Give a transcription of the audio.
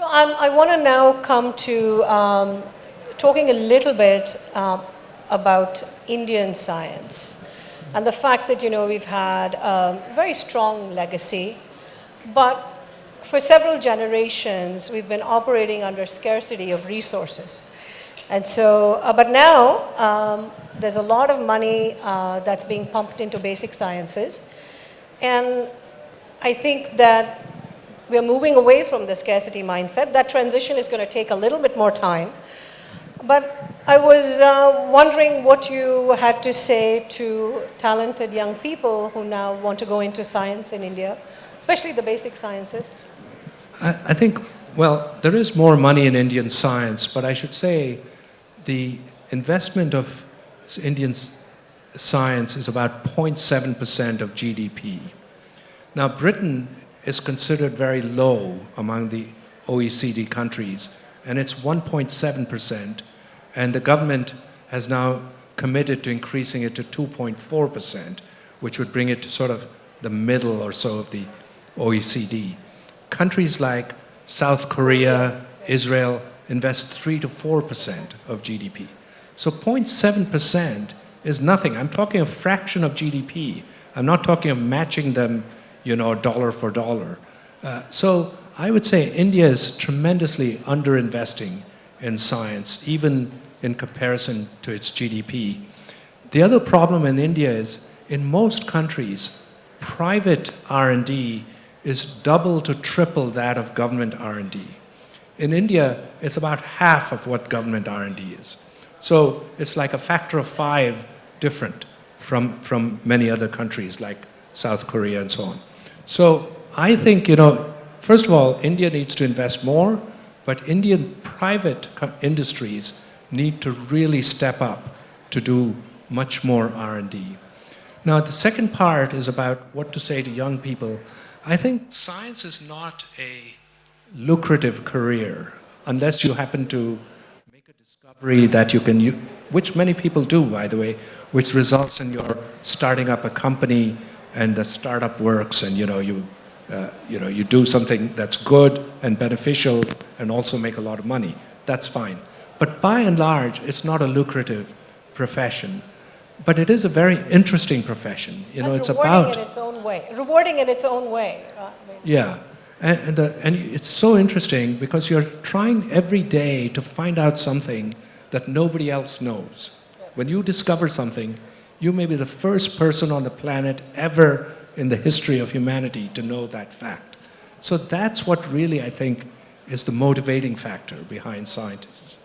I want to now come to talking a little bit about Indian science and the fact that, we've had a very strong legacy, but for several generations, we've been operating under scarcity of resources. And so, but now there's a lot of money that's being pumped into basic sciences. And I think that we're moving away from the scarcity mindset. That transition is going to take a little bit more time. But I was wondering what you had to say to talented young people who now want to go into science in India, especially the basic sciences. I think, well, there is more money in Indian science, but I should say the investment of Indian science is about 0.7% of GDP. Now, Britain is considered very low among the OECD countries, and it's 1.7%, and the government has now committed to increasing it to 2.4%, which would bring it to sort of the middle or so of the OECD. Countries like South Korea, Israel invest 3 to 4% of GDP. So 0.7% is nothing. I'm talking a fraction of GDP. I'm not talking of matching them, dollar for dollar. So I would say India is tremendously underinvesting in science, even in comparison to its GDP. The other problem in India is, in most countries, private R&D is double to triple that of government R&D. In India, it's about half of what government R&D is. So it's like a factor of 5 different from many other countries like South Korea and so on. So I think, first of all, India needs to invest more, but Indian private industries need to really step up to do much more R&D. Now, the second part is about what to say to young people. I think science is not a lucrative career unless you happen to make a discovery that you can use, which many people do, by the way, which results in your starting up a company and the startup works, and you do something that's good and beneficial and also make a lot of money. That's fine. But by and large, it's not a lucrative profession. But it is a very interesting profession. It's about rewarding in its own way. Rewarding in its own way. Yeah, and it's so interesting because you're trying every day to find out something that nobody else knows. When you discover something, you may be the first person on the planet ever in the history of humanity to know that fact. So that's what really, I think, is the motivating factor behind scientists.